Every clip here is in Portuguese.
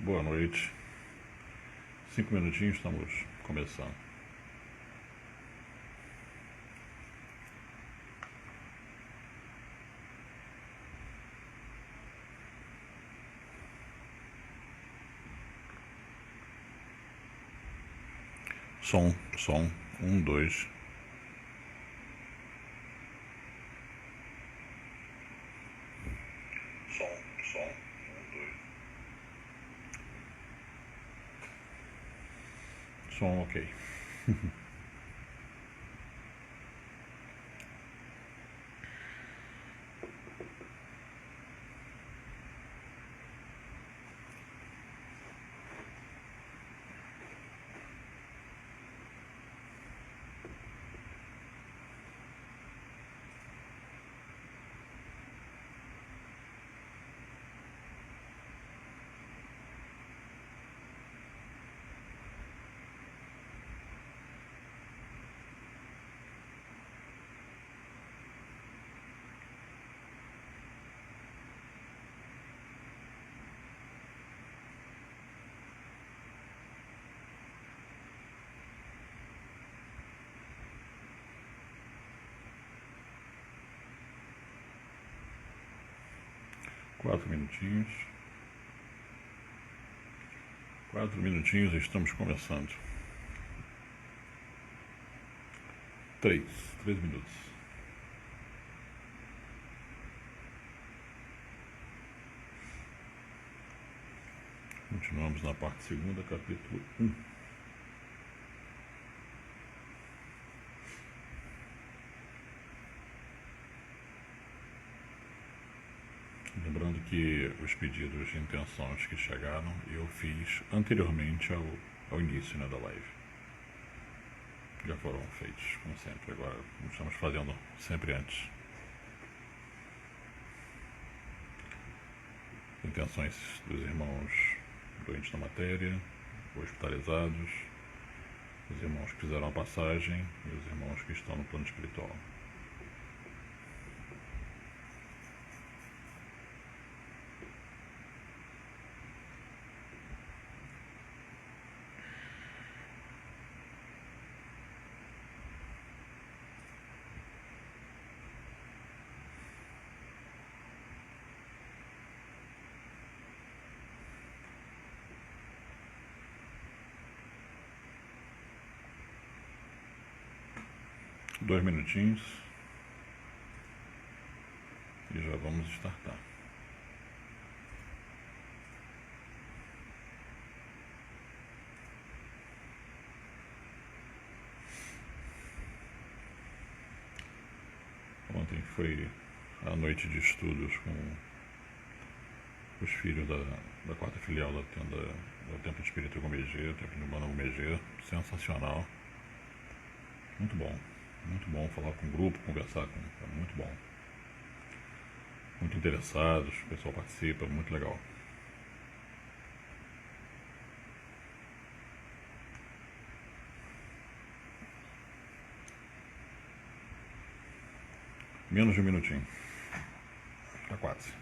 Boa noite. 5 minutinhos, estamos começando. Som, 1, 2. Som, 1, 2. Som, ok. Quatro minutinhos, estamos começando. 3 minutos. Continuamos na parte segunda, capítulo 1. Lembrando que os pedidos de intenções que chegaram eu fiz anteriormente ao início, né, da live. Já foram feitos, como sempre. Agora estamos fazendo sempre antes. Intenções dos irmãos doentes da matéria, hospitalizados, os irmãos que fizeram a passagem e os irmãos que estão no plano espiritual. Dois minutinhos e já vamos startar. Ontem foi a noite de estudos com os filhos da quarta filial da tenda do Templo Espírita Gomegê, Templo de Umbanda Gomegê. Sensacional. Muito bom falar com o grupo, conversar com. É muito bom. Muito interessados, o pessoal participa, muito legal. Menos de um minutinho. Tá quase.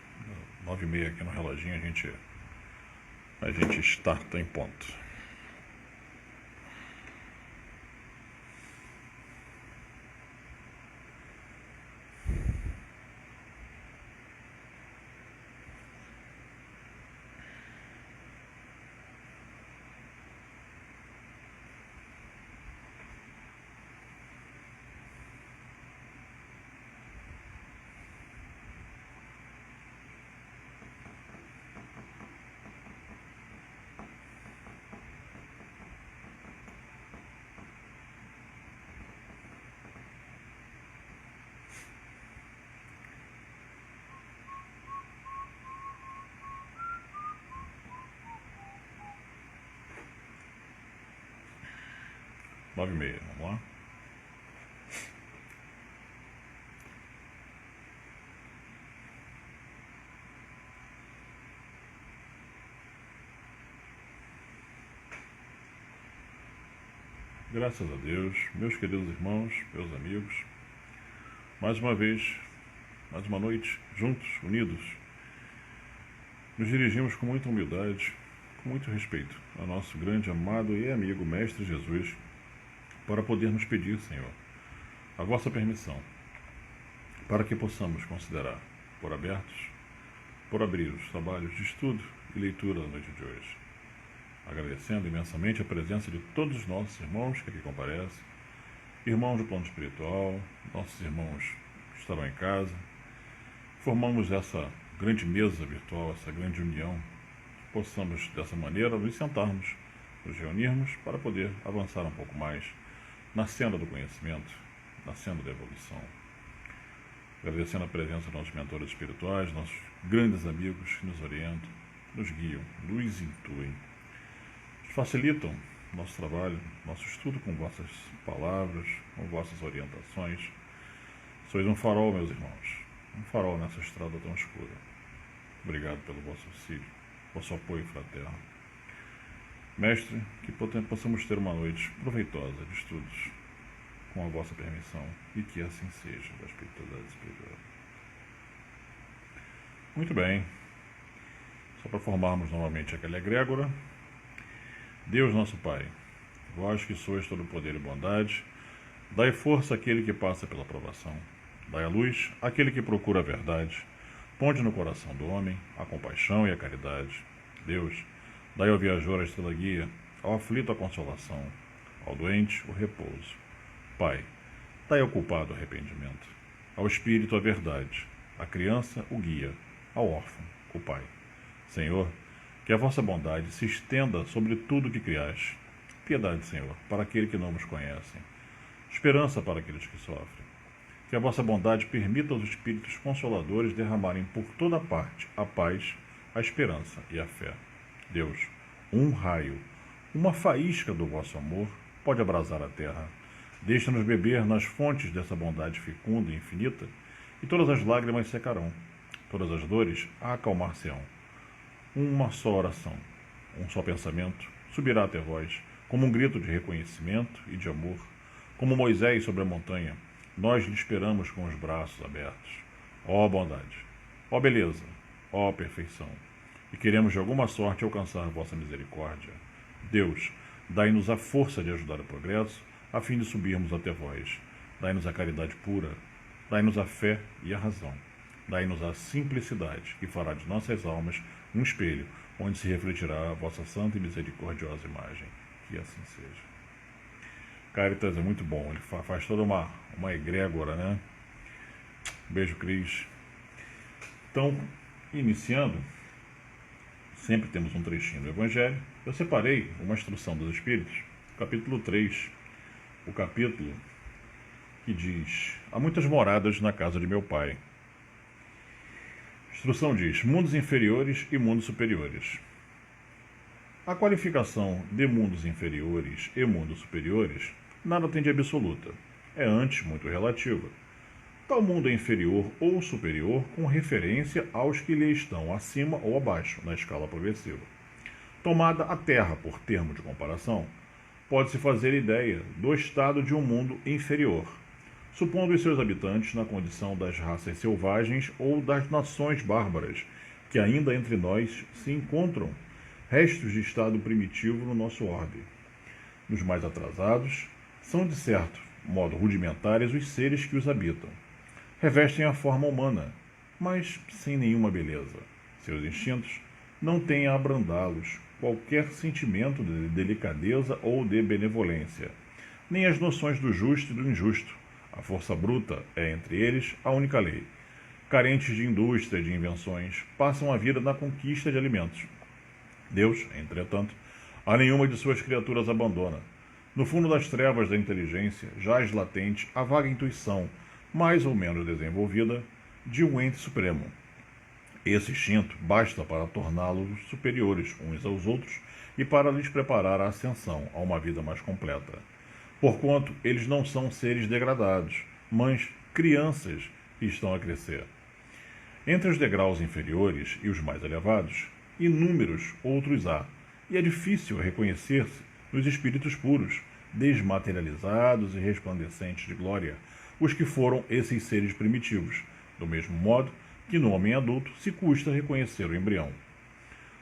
9h30 aqui no reloginho, a gente starta em ponto. Nove e meia, vamos lá? Graças a Deus, meus queridos irmãos, meus amigos, mais uma vez, mais uma noite, juntos, unidos, nos dirigimos com muita humildade, com muito respeito, ao nosso grande, amado e amigo Mestre Jesus, para podermos pedir, Senhor, a vossa permissão, para que possamos considerar por abertos, por abrir os trabalhos de estudo e leitura da noite de hoje, agradecendo imensamente a presença de todos os nossos irmãos que aqui comparecem, irmãos do plano espiritual, nossos irmãos que estarão em casa. Formamos essa grande mesa virtual, essa grande união, possamos dessa maneira nos sentarmos, nos reunirmos para poder avançar um pouco mais na senda do conhecimento, na senda da evolução. Agradecendo a presença dos nossos mentores espirituais, nossos grandes amigos que nos orientam, nos guiam, nos intuem, facilitam nosso trabalho, nosso estudo com vossas palavras, com vossas orientações. Sois um farol, meus irmãos, um farol nessa estrada tão escura. Obrigado pelo vosso auxílio, vosso apoio fraterno. Mestre, que possamos ter uma noite proveitosa de estudos, com a vossa permissão, e que assim seja, da espiritualidade espiritual. Muito bem. Só para formarmos novamente aquela egrégora. Deus nosso Pai, vós que sois todo poder e bondade, dai força àquele que passa pela provação, dai a luz àquele que procura a verdade, ponde no coração do homem a compaixão e a caridade. Deus, dai ao viajor a estrela guia, ao aflito a consolação, ao doente o repouso. Pai, dai ao culpado o arrependimento, ao espírito a verdade, à criança o guia, ao órfão o Pai. Senhor, que a vossa bondade se estenda sobre tudo que criaste. Piedade, Senhor, para aqueles que não vos conhecem. Esperança para aqueles que sofrem. Que a vossa bondade permita aos Espíritos Consoladores derramarem por toda parte a paz, a esperança e a fé. Deus, um raio, uma faísca do vosso amor pode abrasar a terra. Deixa-nos beber nas fontes dessa bondade fecunda e infinita, e todas as lágrimas secarão, todas as dores acalmar-se-ão. Uma só oração, um só pensamento subirá até vós, como um grito de reconhecimento e de amor. Como Moisés sobre a montanha, nós lhe esperamos com os braços abertos. Ó bondade, ó beleza, ó perfeição, e queremos de alguma sorte alcançar vossa misericórdia. Deus, dai-nos a força de ajudar o progresso, a fim de subirmos até vós. Dai-nos a caridade pura, dai-nos a fé e a razão. Dai-nos a simplicidade, que fará de nossas almas um espelho, onde se refletirá a vossa santa e misericordiosa imagem. Que assim seja. Caritas é muito bom, ele faz toda uma egrégora, né? Beijo, Cris. Então, iniciando, sempre temos um trechinho do Evangelho. Eu separei uma instrução dos Espíritos, capítulo 3, o capítulo que diz: há muitas moradas na casa de meu Pai. A instrução diz: mundos inferiores e mundos superiores. A qualificação de mundos inferiores e mundos superiores nada tem de absoluta, é antes muito relativa. Tal mundo é inferior ou superior com referência aos que lhe estão acima ou abaixo, na escala progressiva. Tomada a Terra por termo de comparação, pode-se fazer ideia do estado de um mundo inferior, supondo os seus habitantes na condição das raças selvagens ou das nações bárbaras, que ainda entre nós se encontram, restos de estado primitivo no nosso orbe. Nos mais atrasados, são de certo modo rudimentares os seres que os habitam. Revestem a forma humana, mas sem nenhuma beleza. Seus instintos não têm a abrandá-los qualquer sentimento de delicadeza ou de benevolência, nem as noções do justo e do injusto. A força bruta é, entre eles, a única lei. Carentes de indústria e de invenções, passam a vida na conquista de alimentos. Deus, entretanto, a nenhuma de suas criaturas abandona. No fundo das trevas da inteligência, jaz latente a vaga intuição, mais ou menos desenvolvida, de um ente supremo. Esse instinto basta para torná-los superiores uns aos outros e para lhes preparar a ascensão a uma vida mais completa. Porquanto eles não são seres degradados, mas crianças que estão a crescer. Entre os degraus inferiores e os mais elevados, inúmeros outros há, e é difícil reconhecer-se nos espíritos puros, desmaterializados e resplandecentes de glória, os que foram esses seres primitivos, do mesmo modo que no homem adulto se custa reconhecer o embrião.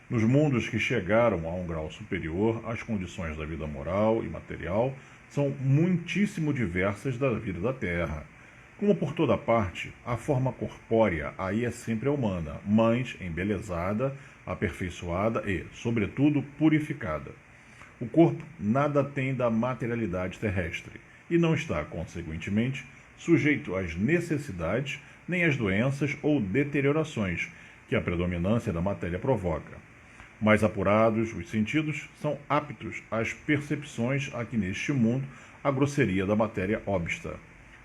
Nos mundos que chegaram a um grau superior, as condições da vida moral e material são muitíssimo diversas da vida da Terra. Como por toda parte, a forma corpórea aí é sempre a humana, mas embelezada, aperfeiçoada e, sobretudo, purificada. O corpo nada tem da materialidade terrestre e não está, consequentemente, sujeito às necessidades nem às doenças ou deteriorações que a predominância da matéria provoca. Mais apurados, os sentidos são aptos às percepções a que neste mundo a grosseria da matéria obsta.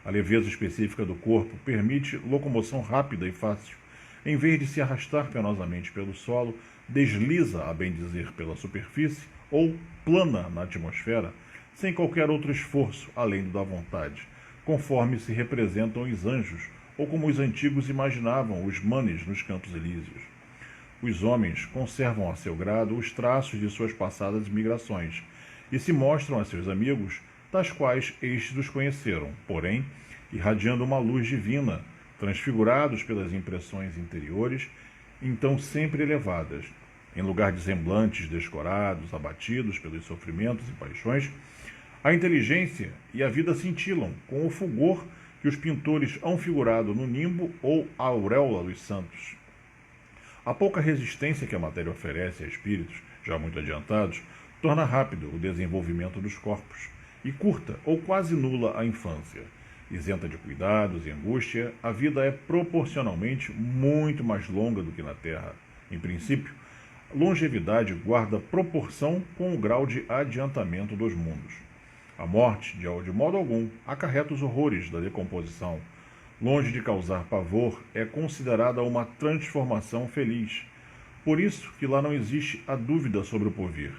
A leveza específica do corpo permite locomoção rápida e fácil. Em vez de se arrastar penosamente pelo solo, desliza, a bem dizer, pela superfície ou plana na atmosfera, sem qualquer outro esforço além do da vontade, conforme se representam os anjos, ou como os antigos imaginavam os manes nos campos elíseos. Os homens conservam a seu grado os traços de suas passadas migrações e se mostram a seus amigos tais quais estes os conheceram, porém, irradiando uma luz divina, transfigurados pelas impressões interiores, então sempre elevadas, em lugar de semblantes descorados, abatidos pelos sofrimentos e paixões, a inteligência e a vida cintilam com o fulgor que os pintores hão figurado no nimbo ou a auréola dos santos. A pouca resistência que a matéria oferece a espíritos, já muito adiantados, torna rápido o desenvolvimento dos corpos e curta ou quase nula a infância. Isenta de cuidados e angústia, a vida é proporcionalmente muito mais longa do que na Terra. Em princípio, longevidade guarda proporção com o grau de adiantamento dos mundos. A morte, de modo algum, acarreta os horrores da decomposição. Longe de causar pavor, é considerada uma transformação feliz. Por isso que lá não existe a dúvida sobre o porvir.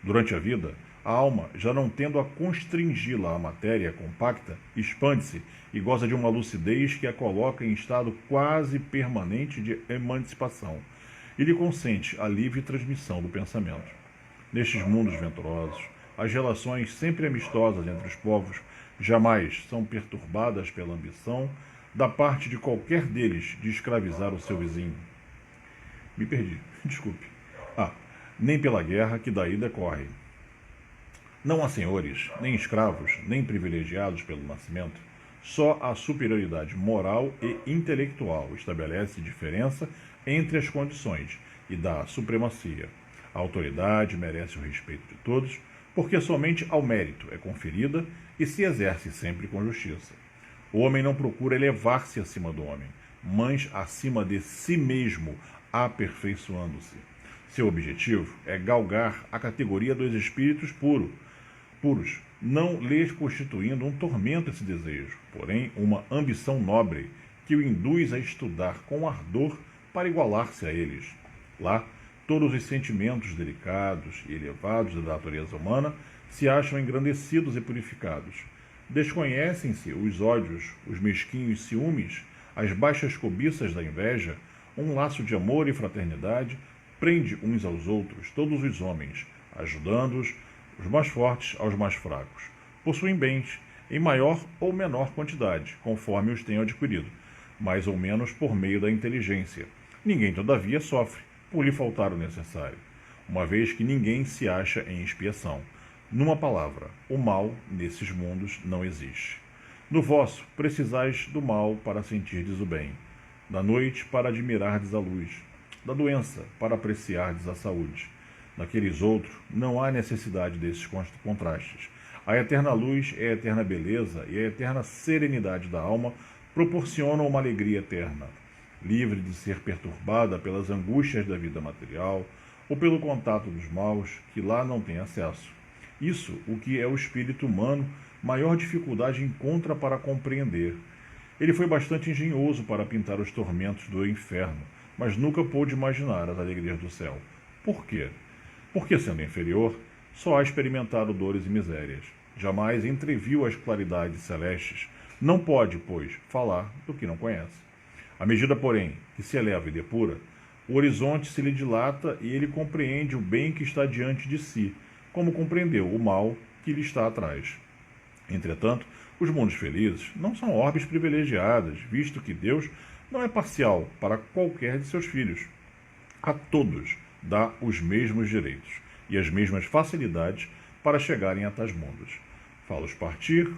Durante a vida, a alma, já não tendo a constringi-la à matéria compacta, expande-se e goza de uma lucidez que a coloca em estado quase permanente de emancipação e lhe consente a livre transmissão do pensamento. Nestes mundos venturosos, as relações sempre amistosas entre os povos jamais são perturbadas pela ambição da parte de qualquer deles de escravizar o seu vizinho. Me perdi, desculpe. Nem pela guerra que daí decorre. Não há senhores, nem escravos, nem privilegiados pelo nascimento. Só a superioridade moral e intelectual estabelece diferença entre as condições e dá supremacia. A autoridade merece o respeito de todos, porque somente ao mérito é conferida e se exerce sempre com justiça. O homem não procura elevar-se acima do homem, mas acima de si mesmo, aperfeiçoando-se. Seu objetivo é galgar a categoria dos espíritos puros, não lhes constituindo um tormento esse desejo, porém uma ambição nobre que o induz a estudar com ardor para igualar-se a eles. Lá, todos os sentimentos delicados e elevados da natureza humana se acham engrandecidos e purificados. Desconhecem-se os ódios, os mesquinhos ciúmes, as baixas cobiças da inveja. Um laço de amor e fraternidade prende uns aos outros todos os homens, ajudando-os, os mais fortes aos mais fracos. Possuem bens, em maior ou menor quantidade, conforme os tenham adquirido, mais ou menos por meio da inteligência. Ninguém, todavia, sofre por lhe faltar o necessário, uma vez que ninguém se acha em expiação. Numa palavra, o mal nesses mundos não existe. No vosso, precisais do mal para sentirdes o bem, da noite para admirardes a luz, da doença para apreciardes a saúde. Naqueles outros, não há necessidade desses contrastes. A eterna luz e a eterna beleza e a eterna serenidade da alma proporcionam uma alegria eterna, livre de ser perturbada pelas angústias da vida material ou pelo contato dos maus que lá não tem acesso. Isso, o que é o espírito humano, maior dificuldade encontra para compreender. Ele foi bastante engenhoso para pintar os tormentos do inferno, mas nunca pôde imaginar as alegrias do céu. Por quê? Porque, sendo inferior, só há experimentado dores e misérias. Jamais entreviu as claridades celestes. Não pode, pois, falar do que não conhece. À medida, porém, que se eleva e depura, o horizonte se lhe dilata e ele compreende o bem que está diante de si, como compreendeu o mal que lhe está atrás. Entretanto, os mundos felizes não são orbes privilegiadas, visto que Deus não é parcial para qualquer de seus filhos. A todos dá os mesmos direitos e as mesmas facilidades para chegarem a tais mundos. Fá-los partir,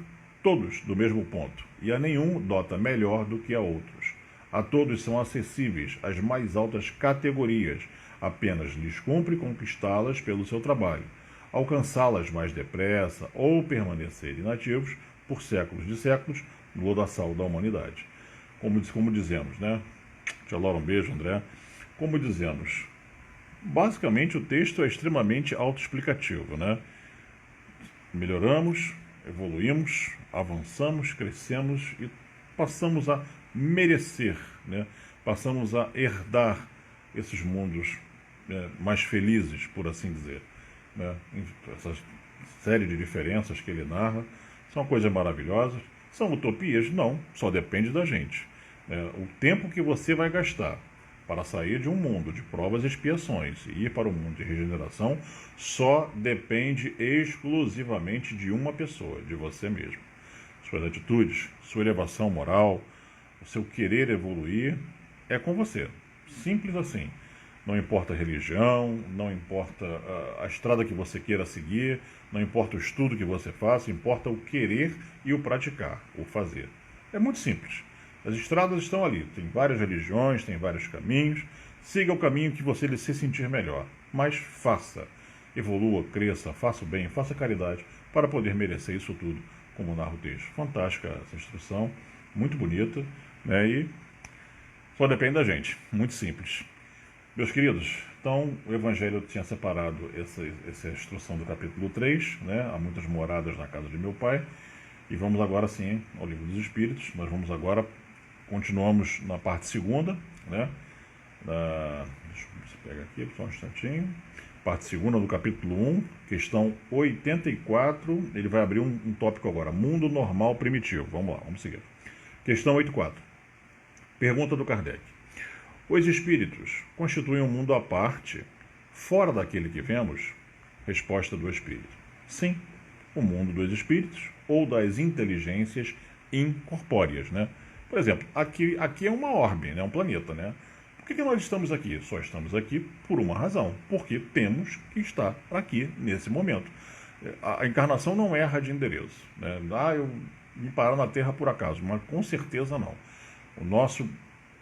todos do mesmo ponto, e a nenhum dota melhor do que a outros. A todos são acessíveis as mais altas categorias, apenas lhes cumpre conquistá-las pelo seu trabalho, alcançá-las mais depressa ou permanecer inativos por séculos de séculos no lodaçal da humanidade. Como dizemos, né? Tia Laura, um beijo, André. Como dizemos, basicamente o texto é extremamente autoexplicativo, né? Melhoramos, evoluímos, avançamos, crescemos e passamos a merecer, né? Passamos a herdar esses mundos mais felizes, por assim dizer, né? Essa série de diferenças que ele narra são coisas maravilhosas. São utopias? Não, só depende da gente. O tempo que você vai gastar para sair de um mundo de provas e expiações e ir para o mundo de regeneração só depende exclusivamente de uma pessoa, de você mesmo. Suas atitudes, sua elevação moral, o seu querer evoluir é com você. Simples assim. Não importa a religião, não importa a estrada que você queira seguir, não importa o estudo que você faça, importa o querer e o praticar, o fazer. É muito simples. As estradas estão ali, tem várias religiões, tem vários caminhos. Siga o caminho que você se sentir melhor, mas faça. Evolua, cresça, faça o bem, faça caridade para poder merecer isso tudo, como narra o texto. Fantástica essa instrução, muito bonita, né? E só depende da gente, muito simples. Meus queridos, então o Evangelho tinha separado essa instrução do capítulo 3, né? Há muitas moradas na casa de meu pai, e vamos agora sim ao Livro dos Espíritos. Nós vamos agora, continuamos na parte segunda, né? Deixa eu pegar aqui, só um instantinho. Parte segunda do capítulo 1, questão 84, ele vai abrir um tópico agora, mundo normal primitivo. Vamos lá, vamos seguir. Questão 84. Pergunta do Kardec. Os espíritos constituem um mundo à parte, fora daquele que vemos? Resposta do espírito. Sim, o mundo dos espíritos ou das inteligências incorpóreas, né? Por exemplo, aqui é uma orbe, né? Um planeta, né? Por que nós estamos aqui? Só estamos aqui por uma razão, porque temos que estar aqui nesse momento. A encarnação não erra de endereço, né? Eu me parar na Terra por acaso, mas com certeza não. O nosso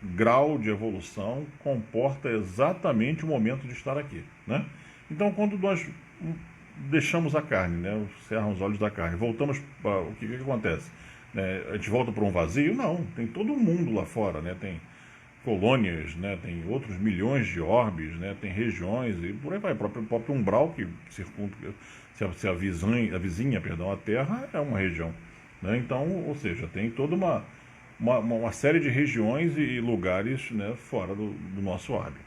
grau de evolução comporta exatamente o momento de estar aqui, né? Então, quando nós deixamos a carne, né, cerram os olhos da carne, voltamos para o que acontece? A gente volta para um vazio? Não, tem todo mundo lá fora, né? Tem colônias, né? Tem outros milhões de orbes, né? Tem regiões e por aí vai. O próprio umbral que circunda, se a vizinha, a Terra é uma região, né? Então, ou seja, tem toda uma série de regiões e lugares, né, fora do nosso orbe.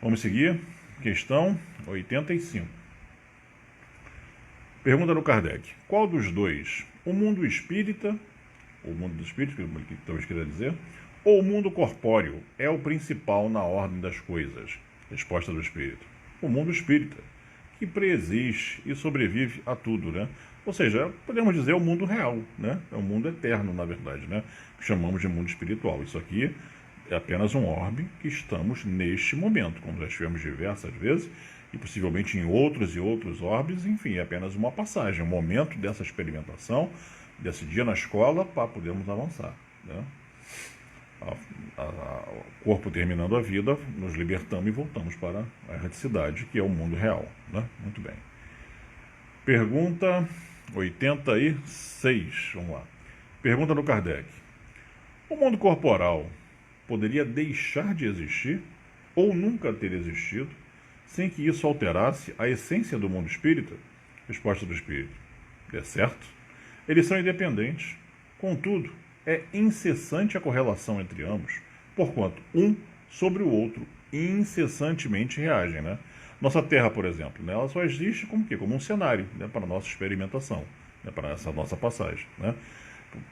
Vamos seguir. Questão 85. Pergunta do Kardec. Qual dos dois, o mundo espírita, o mundo dos espíritos, que talvez queira dizer, ou o mundo corpóreo, é o principal na ordem das coisas? Resposta do espírito. O mundo espírita, que preexiste e sobrevive a tudo, né? Ou seja, podemos dizer o mundo real, né? É o mundo eterno, na verdade, né? Que chamamos de mundo espiritual. Isso aqui é apenas um orbe que estamos neste momento, como já estivemos diversas vezes, e possivelmente em outros e outros orbes, enfim, é apenas uma passagem, um momento dessa experimentação, desse dia na escola, para podermos avançar, né? O corpo terminando a vida, nos libertamos e voltamos para a erraticidade, que é o mundo real, né? Muito bem. Pergunta 86, vamos lá. Pergunta do Kardec. O mundo corporal poderia deixar de existir ou nunca ter existido sem que isso alterasse a essência do mundo espírita? Resposta do espírito. É certo. Eles são independentes. Contudo, é incessante a correlação entre ambos, porquanto um sobre o outro incessantemente reagem, né? Nossa Terra, por exemplo, né, ela só existe como quê? Como um cenário, né, para a nossa experimentação, né, para essa nossa passagem, né?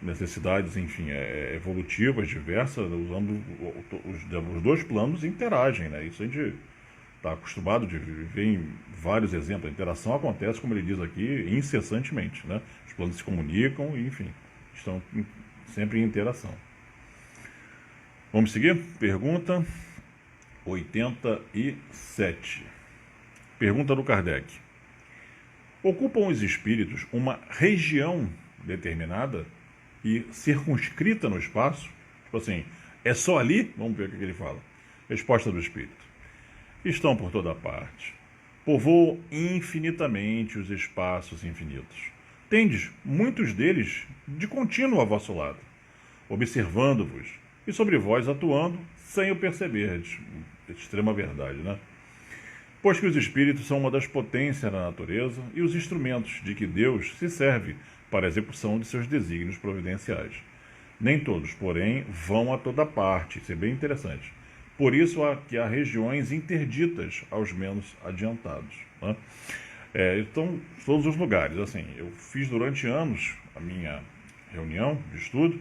Necessidades, enfim, evolutivas, diversas, usando os dois planos interagem, né? Isso a gente está acostumado de ver em vários exemplos. A interação acontece, como ele diz aqui, incessantemente, né? Os planos se comunicam e, enfim, estão sempre em interação. Vamos seguir? Pergunta 87. Pergunta do Kardec. Ocupam os espíritos uma região determinada e circunscrita no espaço? Tipo assim, é só ali? Vamos ver o que ele fala. Resposta do espírito. Estão por toda parte. Povoam infinitamente os espaços infinitos. Tendes muitos deles de contínuo a vosso lado, observando-vos e sobre vós atuando sem o perceberdes. Extrema verdade, né? Pois que os espíritos são uma das potências da natureza e os instrumentos de que Deus se serve para a execução de seus desígnios providenciais. Nem todos, porém, vão a toda parte. Isso é bem interessante. Por isso que há regiões interditas aos menos adiantados, né? Então, todos os lugares. Assim, eu fiz durante anos a minha reunião de estudo,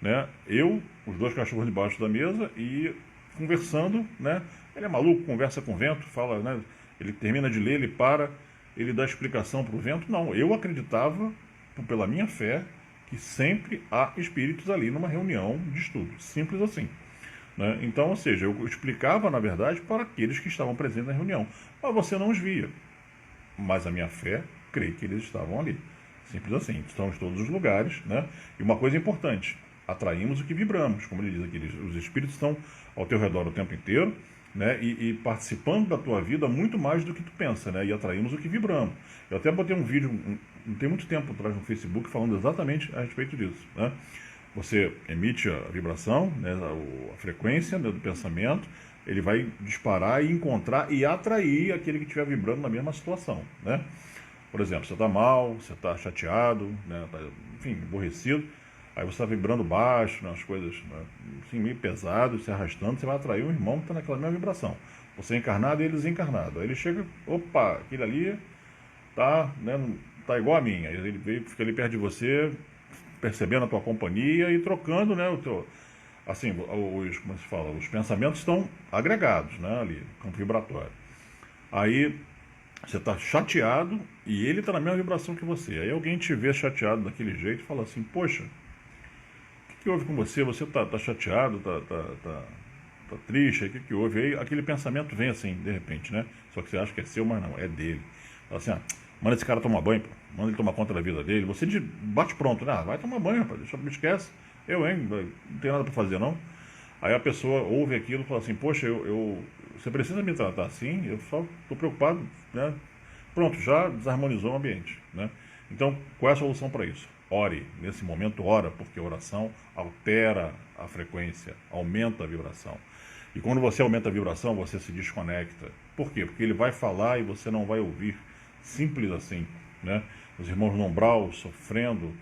né? Eu, os dois cachorros debaixo da mesa e conversando, né? Ele é maluco, conversa com o vento, fala, né? Ele termina de ler, ele para, ele dá explicação para o vento. Não, eu acreditava, pela minha fé, que sempre há espíritos ali numa reunião de estudo. Simples assim, né? Então, ou seja, eu explicava, na verdade, para aqueles que estavam presentes na reunião. Mas você não os via. Mas a minha fé, creio que eles estavam ali. Simples assim. Estão em todos os lugares, né? E uma coisa importante, atraímos o que vibramos. Como ele diz aqui, os espíritos estão ao teu redor o tempo inteiro, né? E participando da tua vida muito mais do que tu pensa, né? E atraímos o que vibramos. Eu até botei um vídeo, não tem muito tempo atrás no Facebook, falando exatamente a respeito disso, né? Você emite a vibração, né? A frequência, né, do pensamento, ele vai disparar e encontrar e atrair aquele que estiver vibrando na mesma situação, né? Por exemplo, você está mal, você está chateado, né? Tá, enfim, aborrecido, aí você está vibrando baixo, né? As coisas, né? Assim, meio pesado, se arrastando, você vai atrair um irmão que está naquela mesma vibração. Você é encarnado e ele desencarnado. Aí ele chega, opa, aquele ali tá, né, tá igual a mim. Aí ele veio, fica ali perto de você, percebendo a tua companhia e trocando, né, o teu, assim, como se fala, os pensamentos estão agregados, né, ali, campo vibratório. Aí você está chateado e ele está na mesma vibração que você. Aí alguém te vê chateado daquele jeito e fala assim, poxa, o que houve com você? Você está chateado, tá triste, o que houve? Aí aquele pensamento vem assim, de repente, né? Só que você acha que é seu, mas não, é dele. Fala assim, manda esse cara tomar banho, pô. Manda ele tomar conta da vida dele. Você bate pronto, né? Vai tomar banho, rapaz, me esquece. Não tenho nada para fazer, não. Aí a pessoa ouve aquilo e fala assim, poxa, você precisa me tratar assim? Eu só estou preocupado, né? Pronto, já desarmonizou o ambiente, né? Então, qual é a solução para isso? Ore, nesse momento ora, porque a oração altera a frequência, aumenta a vibração. E quando você aumenta a vibração, você se desconecta. Por quê? Porque ele vai falar e você não vai ouvir. Simples assim, né? Os irmãos no umbral sofrendo,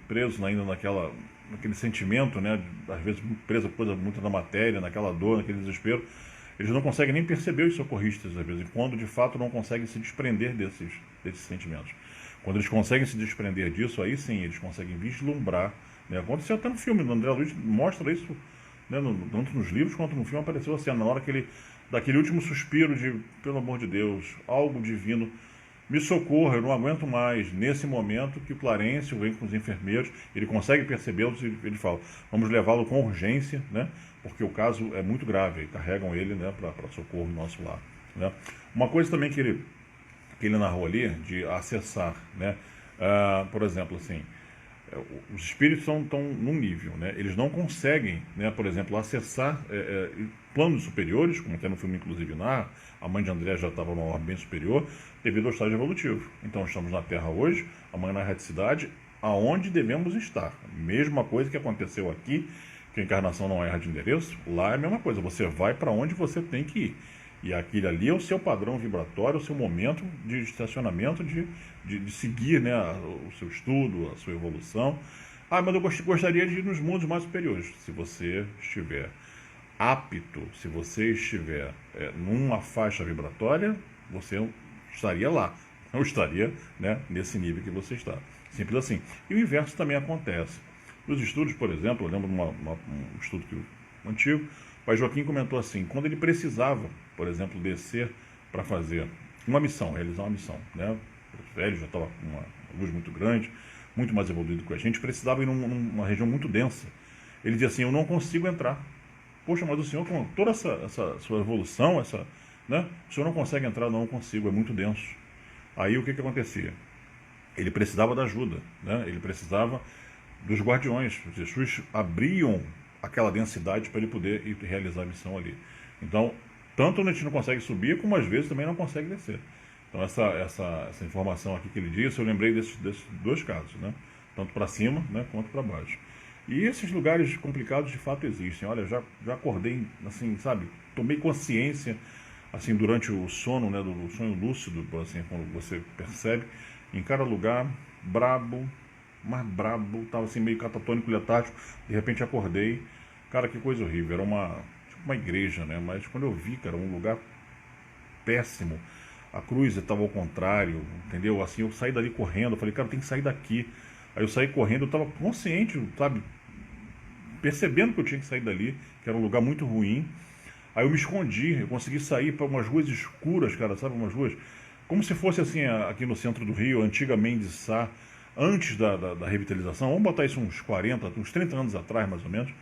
presos ainda naquele sentimento, né? Às vezes preso coisa muito na matéria, naquela dor, naquele desespero. Eles não conseguem nem perceber os socorristas, às vezes, quando de fato não conseguem se desprender desses sentimentos. Quando eles conseguem se desprender disso, aí sim, eles conseguem vislumbrar, né? Aconteceu até no filme, o André Luiz mostra isso, né? Tanto nos livros quanto no filme apareceu assim, na hora daquele último suspiro de, pelo amor de Deus, algo divino, me socorra, eu não aguento mais. Nesse momento que o Clarencio vem com os enfermeiros, ele consegue percebê-los e ele fala, vamos levá-lo com urgência, né? Porque o caso é muito grave, carregam ele, né, para socorro do nosso lar, né? Uma coisa também que ele narrou ali, de acessar, né? Por exemplo, assim, os espíritos estão num nível, né? Eles não conseguem, né, por exemplo, acessar planos superiores, como tem no filme inclusive narra, a mãe de André já estava numa ordem bem superior, devido ao estágio evolutivo. Então estamos na Terra hoje, amanhã na erraticidade, aonde devemos estar. Mesma coisa que aconteceu aqui, que a encarnação não erra de endereço, lá é a mesma coisa, você vai para onde você tem que ir. E aquele ali é o seu padrão vibratório, o seu momento de estacionamento, de seguir, né, o seu estudo, a sua evolução. Mas eu gostaria de ir nos mundos mais superiores. Se você estiver apto, se você estiver numa faixa vibratória, você estaria lá. Não estaria, né, nesse nível que você está. Simples assim. E o inverso também acontece. Nos estudos, por exemplo, eu lembro de um estudo antigo, o pai Joaquim comentou assim, quando ele precisava, por exemplo, descer para fazer uma missão, realizar uma missão, né? O velho já estava com uma luz muito grande, muito mais evoluído que a gente, precisava ir numa região muito densa. Ele dizia assim, eu não consigo entrar. poxa, mas o senhor com toda essa sua evolução, né, o senhor não consegue entrar? Não consigo, é muito denso. Aí o que acontecia? Ele precisava da ajuda, né? Ele precisava dos guardiões. Os Exus abriam aquela densidade para ele poder ir realizar a missão ali. Então, tanto a gente não consegue subir, como às vezes também não consegue descer. Então, essa informação aqui que ele disse, eu lembrei desses dois casos, né? Tanto para cima, né, quanto para baixo. E esses lugares complicados de fato existem. Olha, já acordei, assim, sabe? Tomei consciência, assim, durante o sono, né, do sonho lúcido, assim, quando você percebe, em cada lugar, brabo, mais brabo, estava assim meio catatônico, letárgico, de repente acordei, cara, que coisa horrível, era tipo uma igreja, né, mas quando eu vi, cara, um lugar péssimo, a cruz estava ao contrário, entendeu, assim, eu saí dali correndo, eu falei, cara, tem que sair daqui, aí eu saí correndo, eu estava consciente, sabe, percebendo que eu tinha que sair dali, que era um lugar muito ruim, aí eu me escondi, eu consegui sair para umas ruas escuras, cara, sabe, umas ruas, como se fosse assim, aqui no centro do Rio, a antiga Mendes Sá, antes da revitalização, vamos botar isso uns 40, uns 30 anos atrás, mais ou menos,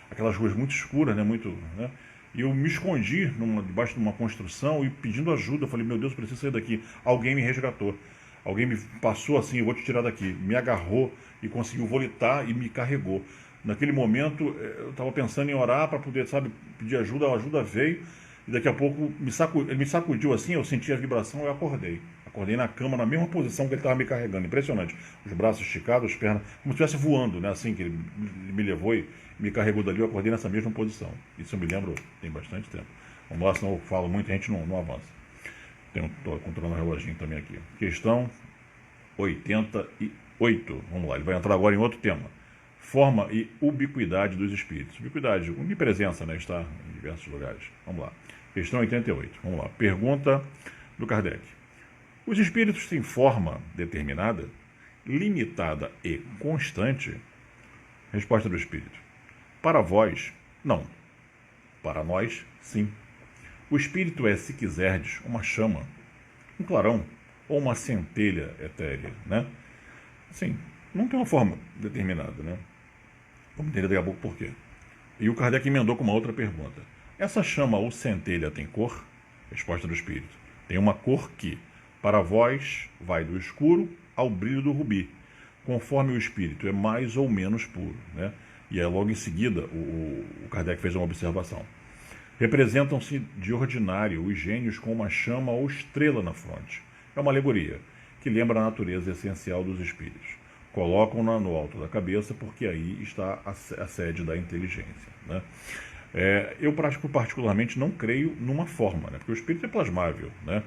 aquelas ruas muito escuras, né, né, e eu me escondi debaixo de uma construção e pedindo ajuda, eu falei, meu Deus, eu preciso sair daqui, alguém me resgatou, alguém me passou assim, eu vou te tirar daqui, me agarrou e conseguiu volitar e me carregou. Naquele momento, eu estava pensando em orar para poder, sabe, pedir ajuda, a ajuda veio, e daqui a pouco ele me sacudiu assim, eu senti a vibração e eu acordei. Acordei na cama, na mesma posição que ele estava me carregando. Impressionante. Os braços esticados, as pernas, como se estivesse voando, né? Assim que ele me levou e me carregou dali, eu acordei nessa mesma posição. Isso eu me lembro, tem bastante tempo. Vamos lá, senão eu falo muito e a gente não avança. Estou controlando o reloginho também aqui. Questão 88. Vamos lá, ele vai entrar agora em outro tema. Forma e ubiquidade dos espíritos. Ubiquidade, onipresença, né? Está em diversos lugares. Vamos lá. Questão 88. Vamos lá. Pergunta do Kardec. Os espíritos têm forma determinada, limitada e constante? Resposta do espírito. Para vós, não. Para nós, sim. O espírito é, se quiserdes, uma chama, um clarão ou uma centelha etérea, né? Sim, não tem uma forma determinada, né? Vamos entender daqui a pouco por quê. E o Kardec emendou com uma outra pergunta. Essa chama ou centelha tem cor? Resposta do espírito. Tem uma cor que, para vós, vai do escuro ao brilho do rubi, conforme o espírito é mais ou menos puro, né? E aí, logo em seguida, o Kardec fez uma observação. Representam-se de ordinário os gênios com uma chama ou estrela na fronte. É uma alegoria que lembra a natureza essencial dos espíritos. Colocam-na no alto da cabeça porque aí está a sede da inteligência, né? Eu particularmente não creio numa forma, né? Porque o espírito é plasmável, né?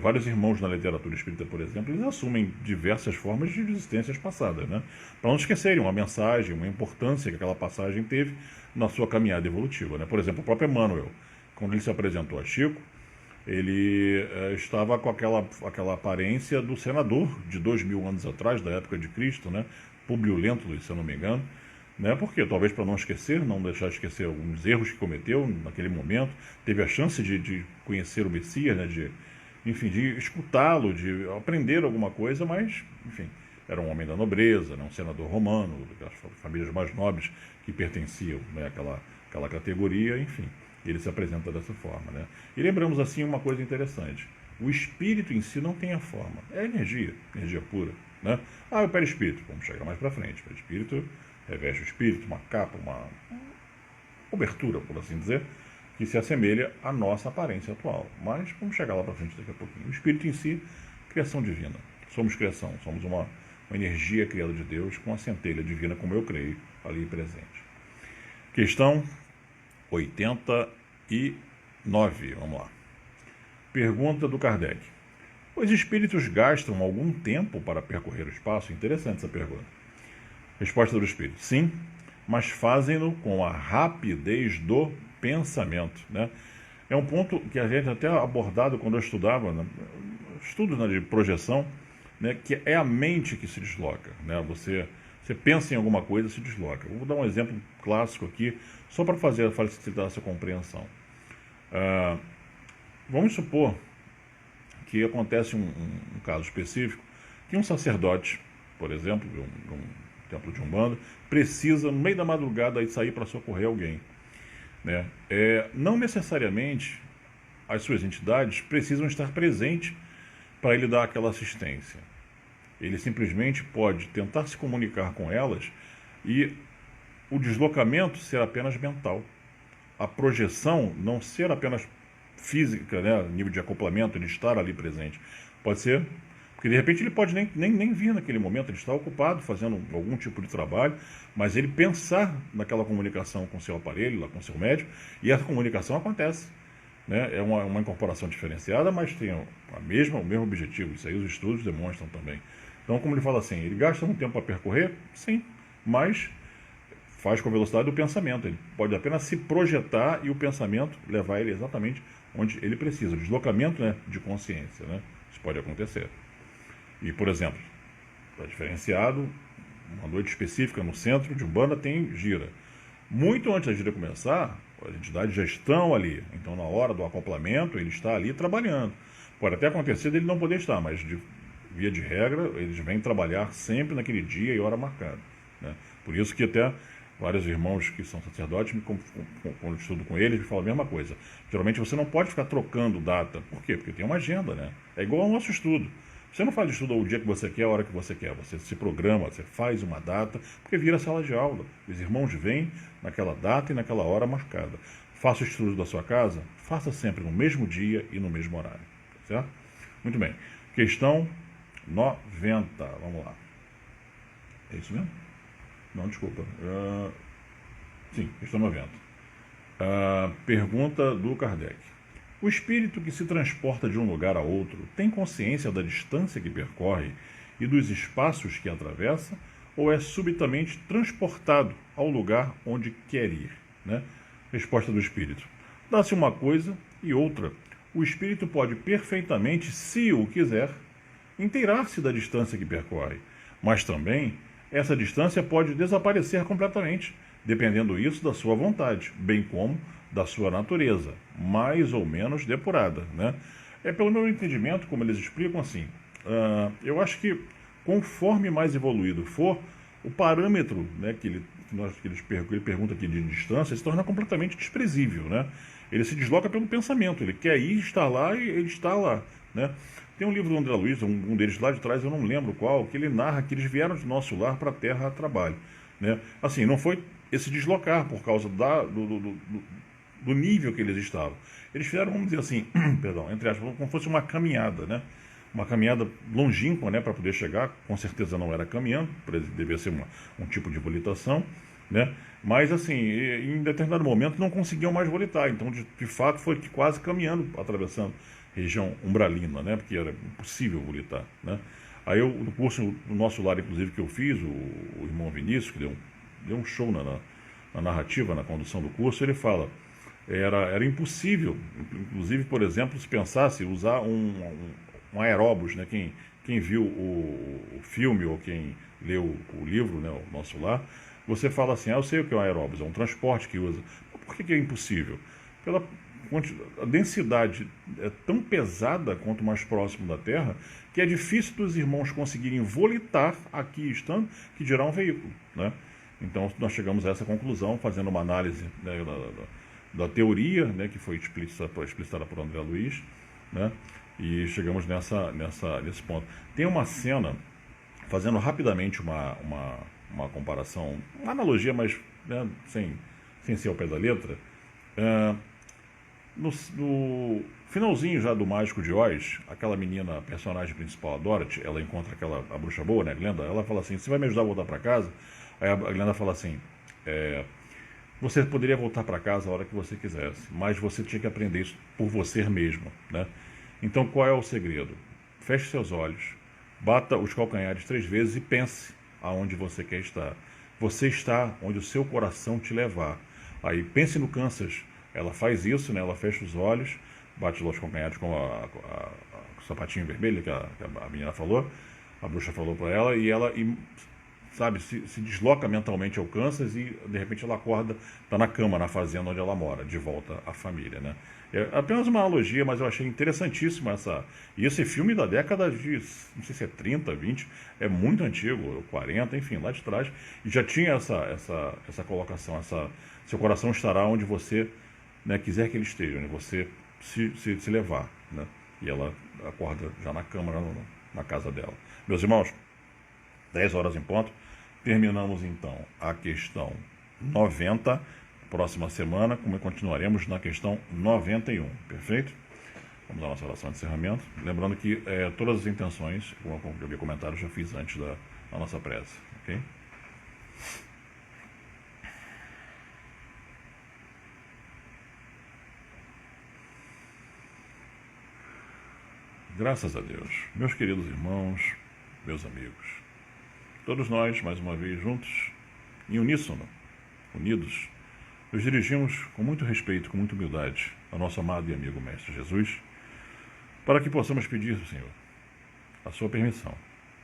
Vários irmãos na literatura espírita, por exemplo, eles assumem diversas formas de existências passadas, né? Para não esquecerem uma mensagem, uma importância que aquela passagem teve na sua caminhada evolutiva, né? Por exemplo, o próprio Emmanuel, quando ele se apresentou a Chico, ele estava com aquela aparência do senador de 2000 anos atrás, da época de Cristo, né? Públio Lentulus, se eu não me engano, né? Porque talvez para não esquecer, não deixar de esquecer alguns erros que cometeu naquele momento, teve a chance de conhecer o Messias, né? De escutá-lo, de aprender alguma coisa, mas, enfim, era um homem da nobreza, né? Um senador romano, das famílias mais nobres que pertenciam, né? Àquela categoria, enfim. Ele se apresenta dessa forma, né? E lembramos assim uma coisa interessante. O espírito em si não tem a forma. É energia pura, né? O perispírito, vamos chegar mais para frente. O perispírito reveste o espírito, uma capa, uma cobertura, por assim dizer, que se assemelha à nossa aparência atual. Mas vamos chegar lá para frente daqui a pouquinho. O espírito em si, criação divina. Somos criação, somos uma energia criada de Deus com a centelha divina, como eu creio, ali presente. Questão 89. Vamos lá. Pergunta do Kardec. Os espíritos gastam algum tempo para percorrer o espaço? Interessante essa pergunta. Resposta do espírito. Sim, mas fazem-no com a rapidez do pensamento, né? É um ponto que a gente até abordado quando eu estudava, né? Estudos, né, de projeção, né, que é a mente que se desloca, né? Você pensa em alguma coisa, se desloca. Eu vou dar um exemplo clássico aqui, só para facilitar essa compreensão. Vamos supor que acontece um caso específico que um sacerdote, por exemplo, de um templo de Umbanda, precisa, no meio da madrugada, sair para socorrer alguém, né? Não necessariamente as suas entidades precisam estar presentes para ele dar aquela assistência. Ele simplesmente pode tentar se comunicar com elas e o deslocamento ser apenas mental. A projeção não ser apenas física, né, nível de acoplamento, de estar ali presente. Pode ser, porque de repente ele pode nem vir naquele momento, ele está ocupado fazendo algum tipo de trabalho, mas ele pensar naquela comunicação com seu aparelho, lá com seu médico, e essa comunicação acontece. Né? É uma incorporação diferenciada, mas tem o mesmo objetivo. Isso aí os estudos demonstram também. Então, como ele fala assim, ele gasta um tempo para percorrer? Sim, mas faz com a velocidade do pensamento. Ele pode apenas se projetar e o pensamento levar ele exatamente onde ele precisa. O deslocamento, né, de consciência. Né? Isso pode acontecer. E, por exemplo, está diferenciado, uma noite específica no centro de Umbanda tem gira. Muito antes da gira começar, as entidades já estão ali. Então, na hora do acoplamento, ele está ali trabalhando. Pode até acontecer dele não poder estar, mas via de regra, eles vêm trabalhar sempre naquele dia e hora marcada. Né? Por isso que até vários irmãos que são sacerdotes, quando eu estudo com eles, me falam a mesma coisa. Geralmente você não pode ficar trocando data. Por quê? Porque tem uma agenda, né? É igual ao nosso estudo. Você não faz estudo o dia que você quer, a hora que você quer. Você se programa, você faz uma data, porque vira sala de aula. Os irmãos vêm naquela data e naquela hora marcada. Faça o estudo da sua casa, faça sempre no mesmo dia e no mesmo horário. Certo? Muito bem. Questão 90. Vamos lá. É isso mesmo? Não, desculpa. Sim, questão 90. Pergunta do Kardec. O espírito que se transporta de um lugar a outro tem consciência da distância que percorre e dos espaços que atravessa, ou é subitamente transportado ao lugar onde quer ir? Né? Resposta do espírito. Dá-se uma coisa e outra. O espírito pode perfeitamente, se o quiser, inteirar-se da distância que percorre, mas também essa distância pode desaparecer completamente, dependendo isso da sua vontade, bem como da sua natureza, mais ou menos depurada. Né? Pelo meu entendimento, como eles explicam assim, eu acho que conforme mais evoluído for, o parâmetro, né, que ele pergunta aqui de distância se torna completamente desprezível. Né? Ele se desloca pelo pensamento, ele quer ir, estar lá e ele está lá. Né? Tem um livro do André Luiz, um deles lá de trás, eu não lembro qual, que ele narra que eles vieram do nosso lar para a terra a trabalho. Né? Assim, não foi esse deslocar por causa do nível que eles estavam. Eles fizeram, vamos dizer assim, perdão, entre aspas, como se fosse uma caminhada, né? Uma caminhada longínqua, né, para poder chegar. Com certeza não era caminhando, devia ser um tipo de volitação, né? Mas assim, em determinado momento não conseguiam mais volitar, então de fato foi quase caminhando, atravessando região umbralina, né? Porque era impossível volitar, né? Aí no curso no nosso lar, inclusive, que eu fiz, o irmão Vinícius, que deu um show na narrativa, na condução do curso, ele fala, era impossível, inclusive, por exemplo, se pensasse usar um aeróbus, né? Quem viu o filme ou quem leu o livro, né, o Nosso Lar, você fala assim, eu sei o que é um aeróbus, é um transporte que usa. Mas por que é impossível? A densidade é tão pesada quanto mais próximo da Terra, que é difícil dos irmãos conseguirem volitar aqui estando, que dirá um veículo. Né? Então nós chegamos a essa conclusão, fazendo uma análise, né, da teoria, né, que foi explicitada por André Luiz, né, e chegamos nesse ponto. Tem uma cena, fazendo rapidamente uma comparação, uma analogia, mas, né, sem ser ao pé da letra, no finalzinho já do Mágico de Oz, aquela menina, a personagem principal, a Dorothy, ela encontra a bruxa boa, né, a Glenda, ela fala assim, você vai me ajudar a voltar para casa? Aí a Glenda fala assim, você poderia voltar para casa a hora que você quisesse, mas você tinha que aprender isso por você mesmo. Né? Então qual é o segredo? Feche seus olhos, bata os calcanhares 3 vezes e pense aonde você quer estar. Você está onde o seu coração te levar. Aí pense no Kansas. Ela faz isso, né? Ela fecha os olhos, bate lá os calcanhares com o sapatinho vermelho que a menina falou, a bruxa falou para ela, e ela sabe, se desloca mentalmente ao Kansas e de repente ela acorda, está na cama, na fazenda onde ela mora, de volta à família. Né? É apenas uma analogia, mas eu achei interessantíssima E esse filme da década de, não sei se é 30, 20, é muito antigo, 40, enfim, lá de trás, e já tinha essa colocação, seu coração estará onde você né, quiser que ele esteja, onde você se levar, né? E ela acorda já na cama, na casa dela. Meus irmãos, 10 horas em ponto, terminamos então a questão 90. Próxima semana, como continuaremos na questão 91, perfeito? Vamos à nossa oração de encerramento. Lembrando que todas as intenções, como eu havia comentado, já fiz antes da nossa prece, ok? Graças a Deus, meus queridos irmãos, meus amigos, todos nós, mais uma vez, juntos, em uníssono, unidos, nos dirigimos com muito respeito, com muita humildade ao nosso amado e amigo Mestre Jesus, para que possamos pedir, Senhor, a sua permissão,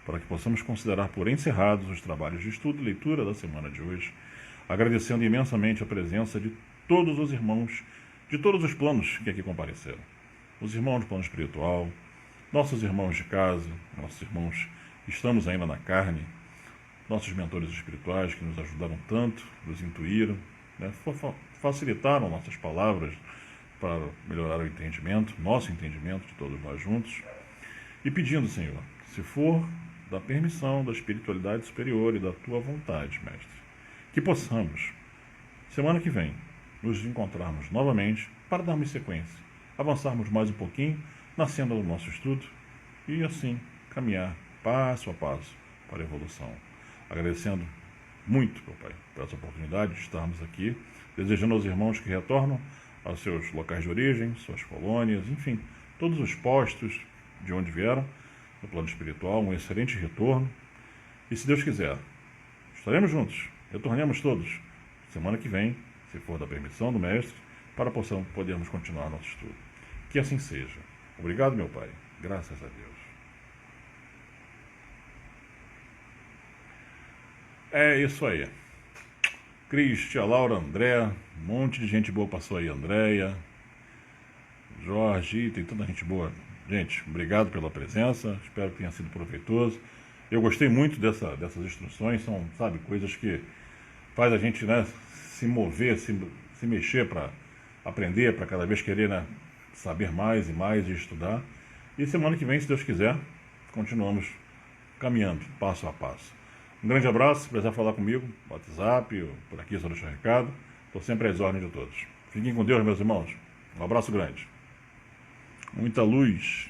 para que possamos considerar por encerrados os trabalhos de estudo e leitura da semana de hoje, agradecendo imensamente a presença de todos os irmãos de todos os planos que aqui compareceram. Os irmãos do plano espiritual, nossos irmãos de casa, nossos irmãos que estamos ainda na carne, nossos mentores espirituais que nos ajudaram tanto, nos intuíram, né, facilitaram nossas palavras para melhorar o entendimento, nosso entendimento de todos nós juntos, e pedindo, Senhor, se for da permissão da espiritualidade superior e da Tua vontade, Mestre, que possamos, semana que vem, nos encontrarmos novamente para darmos sequência, avançarmos mais um pouquinho na senda do nosso estudo e assim caminhar passo a passo para a evolução. Agradecendo muito, meu Pai, por essa oportunidade de estarmos aqui, desejando aos irmãos que retornam aos seus locais de origem, suas colônias, enfim, todos os postos de onde vieram, no plano espiritual, um excelente retorno. E se Deus quiser, estaremos juntos, retornemos todos, semana que vem, se for da permissão do Mestre, para podermos continuar nosso estudo. Que assim seja. Obrigado, meu Pai. Graças a Deus. É isso aí. Cristian, Laura, André, um monte de gente boa passou aí. Andréia, Jorge, tem tanta gente boa. Gente, obrigado pela presença, espero que tenha sido proveitoso. Eu gostei muito dessas instruções, são, sabe, coisas que faz a gente, né, se mover, se mexer para aprender, para cada vez querer, né, saber mais e mais e estudar. E semana que vem, se Deus quiser, continuamos caminhando, passo a passo. Um grande abraço, se precisar falar comigo, WhatsApp, por aqui, só deixar recado. Estou sempre às ordens de todos. Fiquem com Deus, meus irmãos. Um abraço grande. Muita luz.